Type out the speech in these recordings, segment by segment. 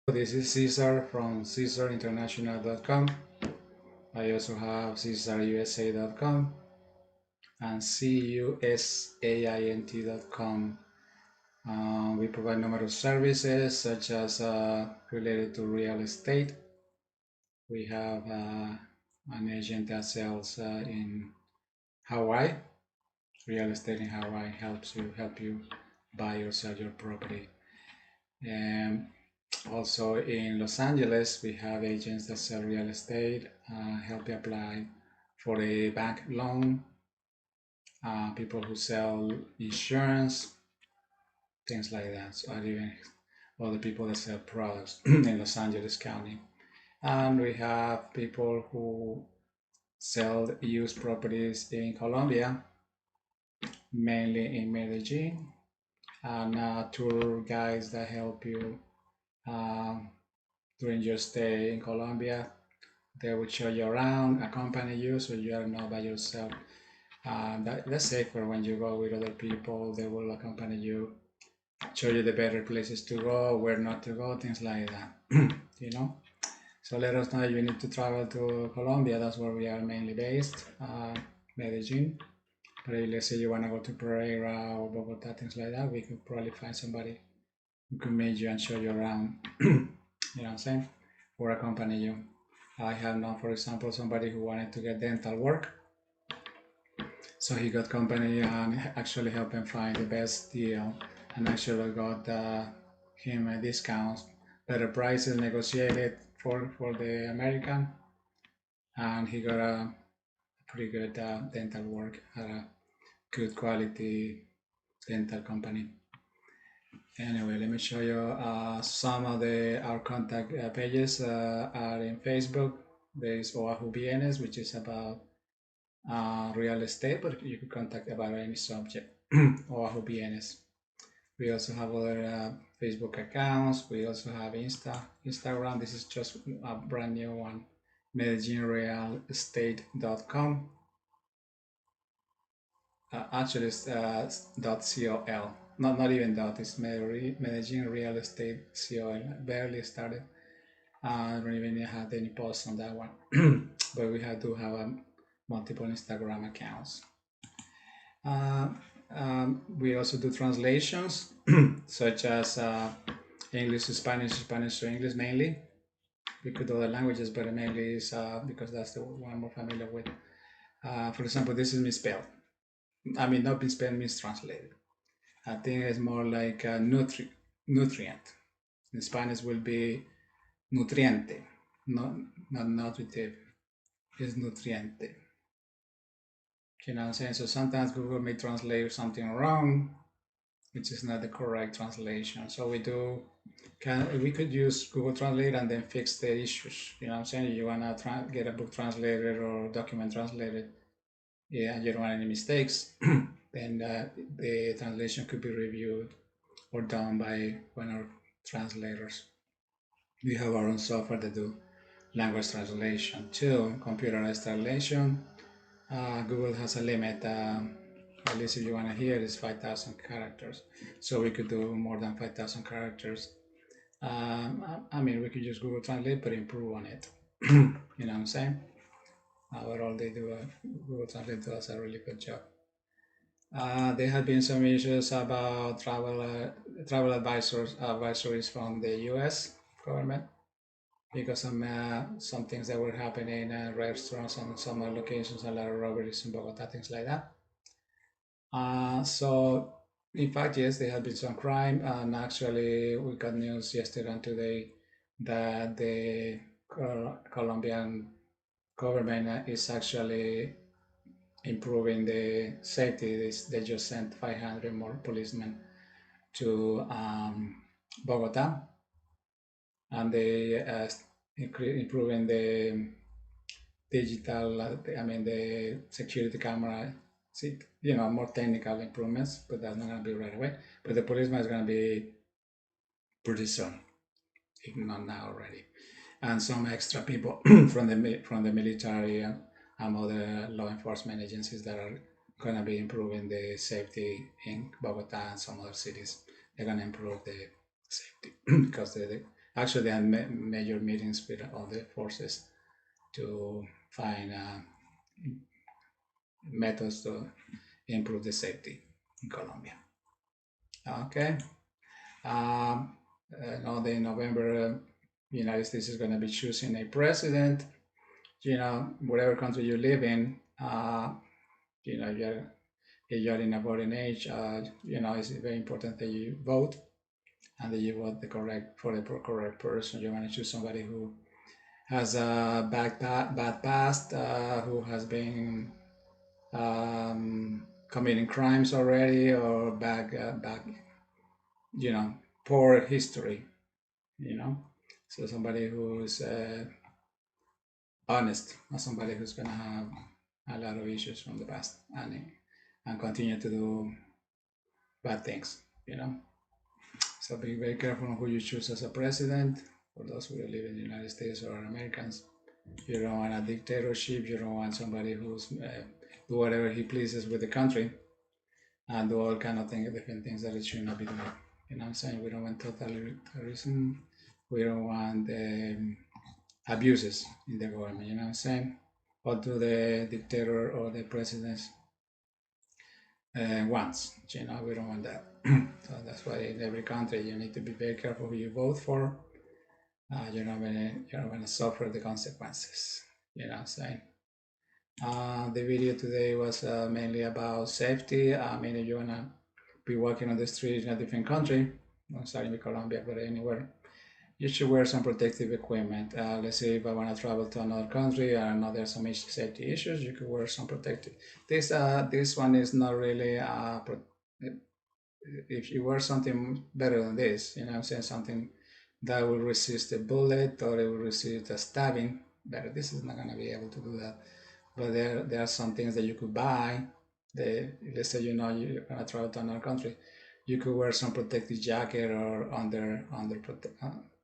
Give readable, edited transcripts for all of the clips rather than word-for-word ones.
This is Cesar from CesarInternational.com. I also have CesarUSA.com and CUSAINT.com. We provide numerous services such as related to real estate. We have an agent that sells in Hawaii. Real estate in Hawaii help you buy or sell your property. And also in Los Angeles, we have agents that sell real estate, help you apply for a bank loan, people who sell insurance, things like that. So, even other people that sell products in Los Angeles County. And we have people who sell used properties in Colombia, mainly in Medellin, and tour guides that help you um, during your stay in Colombia. They will show you around, accompany you, so you are not by yourself. That's safer when you go with other people. They will accompany you, show you the better places to go, where not to go, things like that. you know. So let us know if you need to travel to Colombia. That's where we are mainly based, Medellin. But if let's say you want to go to Pereira or Bogota, things like that, we could probably find somebody who can meet you and show you around. You know what I'm saying? Or accompany you. I have known, for example, somebody who wanted to get dental work. So he got company and actually helped him find the best deal and actually got him a discount, better prices negotiated for the American. And he got a pretty good dental work at a good quality dental company. Anyway, let me show you some of our contact pages are in Facebook. There is Oahu Bienes, which is about real estate, but you can contact about any subject. Oahu Bienes. We also have other Facebook accounts. We also have Instagram. This is just a brand new one. MedellinRealEstate.com. Actually, it's .col. Not even dot. It's Medellin Real Estate COL. Barely started. I don't even have any posts on that one, but we do have multiple Instagram accounts. Uh, we also do translations, such as English to Spanish, Spanish to English mainly. We could do other languages, but mainly is because that's the one I'm more familiar with. For example, this is misspelled. I mean, not misspelled, mistranslated. I think it's more like nutrient. In Spanish will be nutriente, not nutritive. It's nutriente. You know what I'm saying? So sometimes Google may translate something wrong, which is not the correct translation. So we could use Google Translate and then fix the issues. You know what I'm saying? You wanna get a book translated or document translated, yeah, you don't want any mistakes, then the translation could be reviewed or done by one of our translators. We have our own software that do language translation too, computerized translation. Google has a limit, at least if you want to hear it, is 5,000 characters. So we could do more than 5,000 characters. I mean, we could use Google Translate, but improve on it. You know what I'm saying? Overall, Google Translate does a really good job. There have been some issues about travel advisories from the U.S. government because some things that were happening in restaurants and some other locations, a lot of robberies in Bogota, things like that. So, in fact, yes, there have been some crime, and actually, we got news yesterday and today that the Colombian government is actually improving the safety. They just sent 500 more policemen to Bogota, and they improving the digital, I mean, the security camera. See, more technical improvements, but that's not going to be right away. But the policeman is going to be pretty soon, if not now already. And some extra people from the military and other law enforcement agencies that are going to be improving the safety in Bogota and some other cities. They're going to improve the safety because Actually, they had major meetings with all the forces to find methods to improve the safety in Colombia. Okay. Um, now, in November, the United States is going to be choosing a president. Whatever country you live in, you're, if you're in a voting age, it's very important that you vote and that you vote for the correct person. You want to choose somebody who has a bad past, who has been committing crimes already, or you know, poor history. You know, so somebody who's honest, not somebody who's gonna have a lot of issues from the past and continue to do bad things. You know, so be very careful on who you choose as a president. For those who live in the United States or are Americans, you don't want a dictatorship. You don't want somebody who's do whatever he pleases with the country and do all kind of different things that it should not be doing. You know what I'm saying? We don't want totalitarianism. We don't want abuses in the government. You know what I'm saying? What do the dictator or the president wants? We don't want that. So that's why in every country you need to be very careful who you vote for. You're not gonna suffer the consequences. You know what I'm saying? The video today was mainly about safety. I mean, if you wanna be walking on the street in a different country, not starting with Colombia, but anywhere, you should wear some protective equipment. Let's say if I want to travel to another country and I know there's some safety issues, you could wear some protective. This one is not really if you wear something better than this, I'm saying, something that will resist a bullet or it will resist a stabbing, better. This is not going to be able to do that. But there are some things that you could buy. Let's say you're going to travel to another country, you could wear some protective jacket or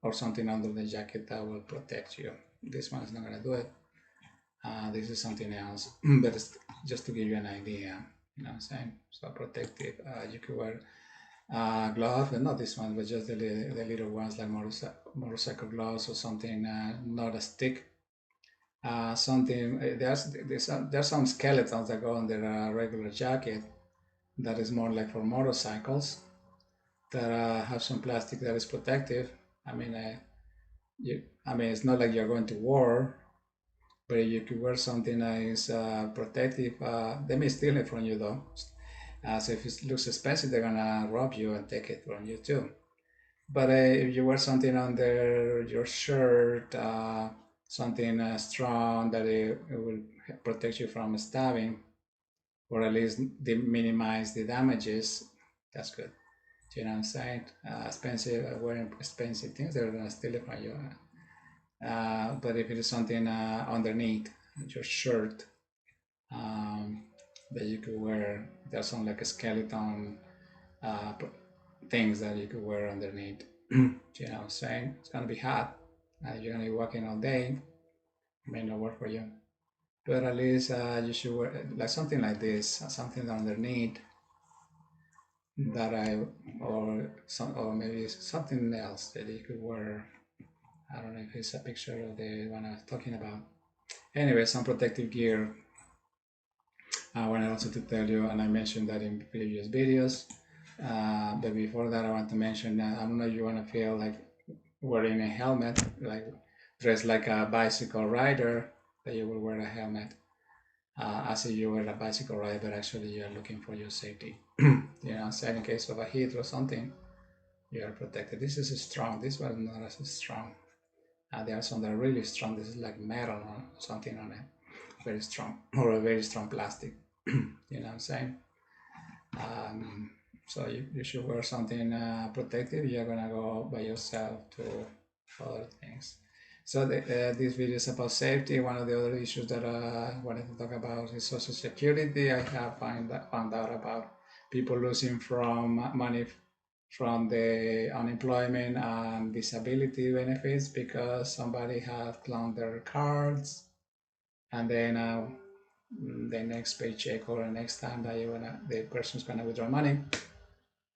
or something under the jacket that will protect you. This one is not going to do it. This is something else, but it's just to give you an idea. You know what I'm saying? So protective. You could wear gloves, but not this one, but just the little ones like motorcycle gloves or something, not a stick. Something there's some skeletons that go under a regular jacket that is more like for motorcycles that have some plastic that is protective. I mean, it's not like you're going to war, but you could wear something that is protective. They may steal it from you though. So if it looks expensive, they're gonna rob you and take it from you too. But if you wear something under your shirt, something strong that it will protect you from stabbing, or at least minimize the damages, that's good. Do you know what I'm saying? Wearing expensive things, they're gonna steal it from you. But if it is something underneath your shirt, um, that you could wear, there's some like a skeleton uh, things that you could wear underneath. You know what I'm saying? It's gonna be hot. You're gonna be walking all day. It may not work for you. But at least you should wear like something like this, something underneath that or maybe something else that you could wear. I don't know if it's a picture of the one I was talking about. Anyway, some protective gear. I wanted also to tell you, and I mentioned that in previous videos. But before that, I want to mention that I don't know if you want to feel like wearing a helmet, like dressed like a bicycle rider, that you will wear a helmet. As if you were a bicycle rider, but actually you are looking for your safety. So in case of a heat or something, you are protected. This is strong. This one is not as strong. There are some that are really strong. This is like metal or something on it, very strong, or a very strong plastic. You know what I'm saying? So you should wear something protective. You're gonna go by yourself to other things. So this video is about safety. One of the other issues that I wanted to talk about is Social Security. I have found out about people losing from money from the unemployment and disability benefits because somebody has cloned their cards, and then the next paycheck or the next time that the person's gonna withdraw money,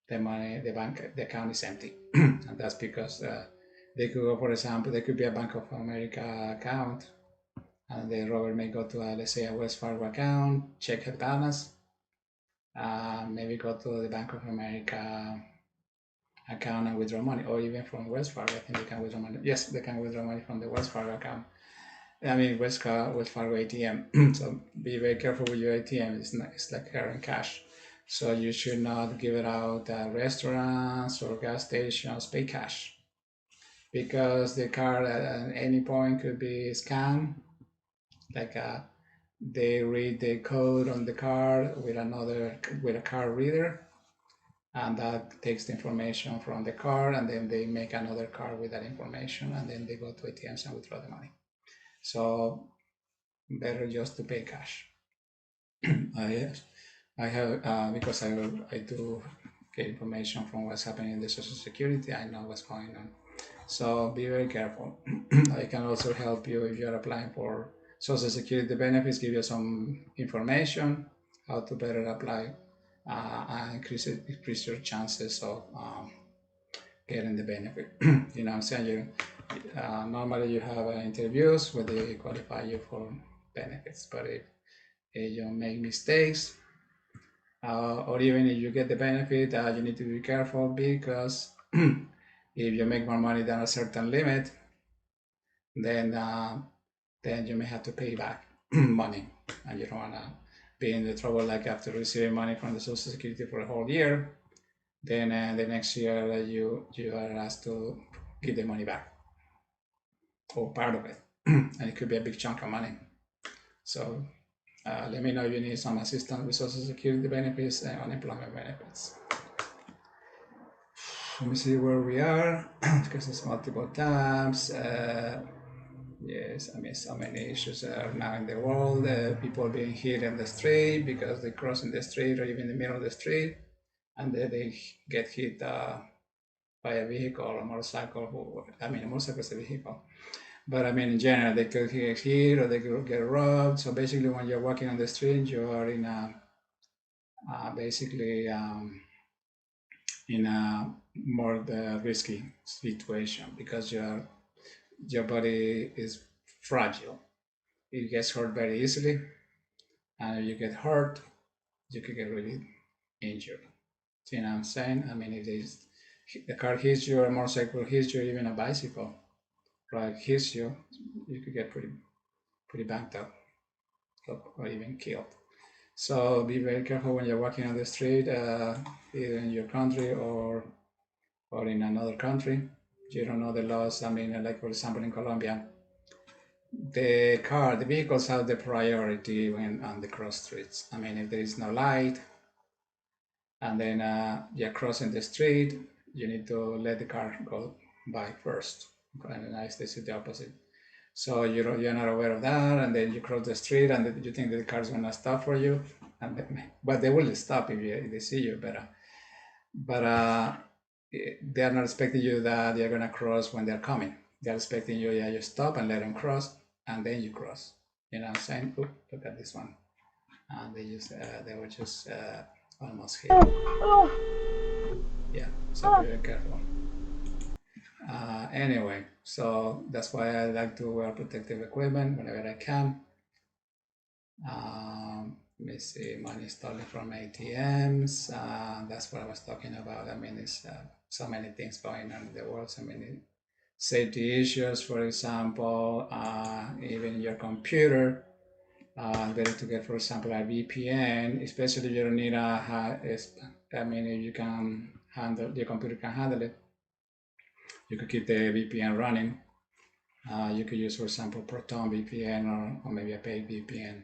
the account is empty, and that's because They could go, for example, there could be a Bank of America account, and the robber may go to, let's say, a Wells Fargo account, check her balance, maybe go to the Bank of America account and withdraw money, or even from Wells Fargo. I think they can withdraw money. Yes, they can withdraw money from the Wells Fargo account. I mean, Wells Fargo ATM. So be very careful with your ATM. It's like carrying cash. So you should not give it out at restaurants or gas stations. Pay cash, because the card at any point could be scanned. Like they read the code on the card with a card reader, and that takes the information from the card, and then they make another card with that information, and then they go to ATMs and withdraw the money. So better just to pay cash. Yes, I have because I do get information from what's happening in the Social Security. I know what's going on. So be very careful. I can also help you if you're applying for Social Security benefits, give you some information how to better apply and increase your chances of getting the benefit. You know what I'm saying? Normally you have interviews where they qualify you for benefits, but if you make mistakes, or even if you get the benefit, you need to be careful, because if you make more money than a certain limit, then you may have to pay back money, and you don't want to be in the trouble like after receiving money from the Social Security for a whole year. Then the next year you are asked to give the money back, or part of it, and it could be a big chunk of money. So let me know if you need some assistance with Social Security benefits and unemployment benefits. Let me see where we are, because it's multiple tabs. Yes, I mean, so many issues are now in the world. People being hit in the street because they cross in the street or even in the middle of the street, and then they get hit by a vehicle or a motorcycle. A motorcycle is a vehicle. But I mean, in general, they could get hit or they could get robbed. So basically, when you're walking on the street, you are in a basically in a more risky situation, because your body is fragile. It gets hurt very easily, and if you get hurt, you could get really injured. You know what I'm saying? I mean, if the car hits you, or a motorcycle hits you, even a bicycle ride hits you, you could get pretty banged up, or even killed. So be very careful when you're walking on the street, either in your country or in another country. You don't know the laws. I mean, like for example, in Colombia, the vehicles have the priority when on the cross streets. I mean, if there is no light, and then you're crossing the street, you need to let the car go by first. And in the United States, it's the opposite. So you're not aware of that, and then you cross the street, and you think that the car's gonna stop for you, but they will stop if they see you. But they are not expecting you that they're gonna cross when they're coming. They're expecting you, yeah, you stop and let them cross, and then you cross. You know what I'm saying? Oop, look at this one. And they were just almost hit. Yeah, so be very careful. Anyway, so that's why I like to wear protective equipment whenever I can. Let me see, money stolen from ATMs. That's what I was talking about. I mean, it's so many things going on in the world, so many safety issues, for example, even your computer. Better to get, for example, a VPN, especially if you don't need if you can handle, your computer can handle it, you could keep the VPN running. You could use, for example, Proton VPN, or maybe a paid VPN,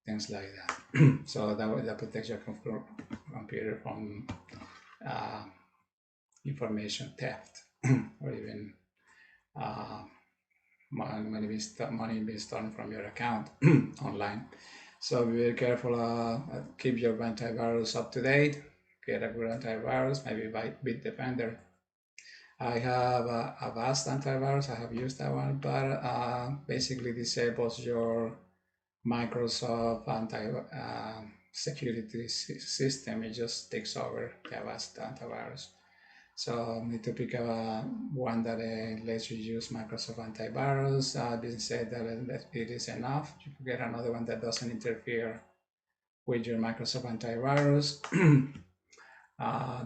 things like that. So that protects your computer from information theft, or even money being stolen from your account online. So be very careful. Keep your antivirus up to date. Get a good antivirus, maybe by Bitdefender. I have a Avast antivirus. I have used that one, but basically disables your Microsoft security system. It just takes over the Avast antivirus. So need to pick one that lets you use Microsoft antivirus. Didn't say that it is enough. You could get another one that doesn't interfere with your Microsoft antivirus.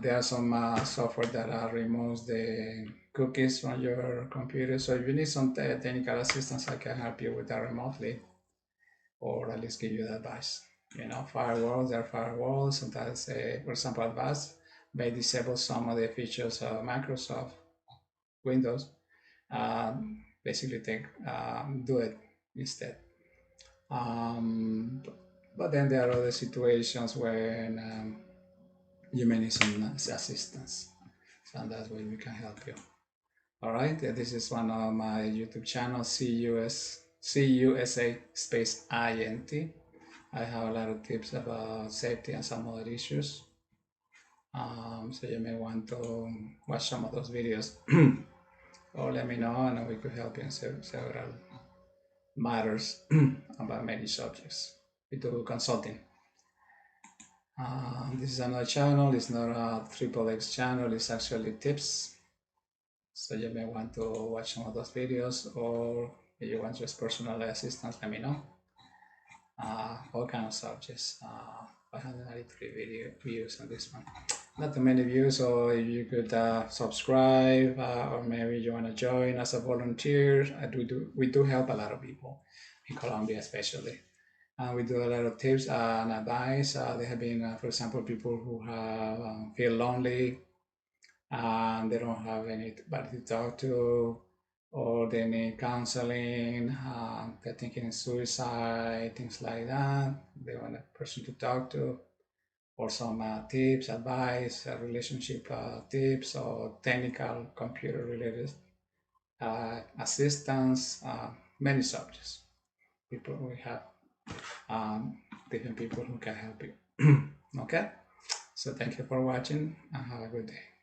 There are some software that removes the cookies from your computer. So if you need some technical assistance, I can help you with that remotely, or at least give you the advice. Firewalls, there are firewalls. Sometimes, for example, Advanced may disable some of the features of Microsoft Windows. Basically, do it instead. But then there are other situations when you may need some assistance. So that's where we can help you. All right, this is one of my YouTube channel, CUSA space INT. I have a lot of tips about safety and some other issues. So you may want to watch some of those videos or let me know and we could help you in several matters about many subjects. We do consulting. This is another channel. It's not a triple X channel. It's actually tips. So you may want to watch some of those videos, or if you want just personal assistance, let me know. All kind of subjects. 593 views on this one. Not too many views, so if you could subscribe, or maybe you want to join as a volunteer. We do help a lot of people in Colombia, especially. We do a lot of tips and advice. There have been, for example, people who have feel lonely and they don't have anybody to talk to, or they need counseling, they're thinking of suicide, things like that. They want a person to talk to, or some tips, advice, relationship tips, or technical computer related assistance, many subjects. We have different people who can help you. Okay, so thank you for watching and have a good day.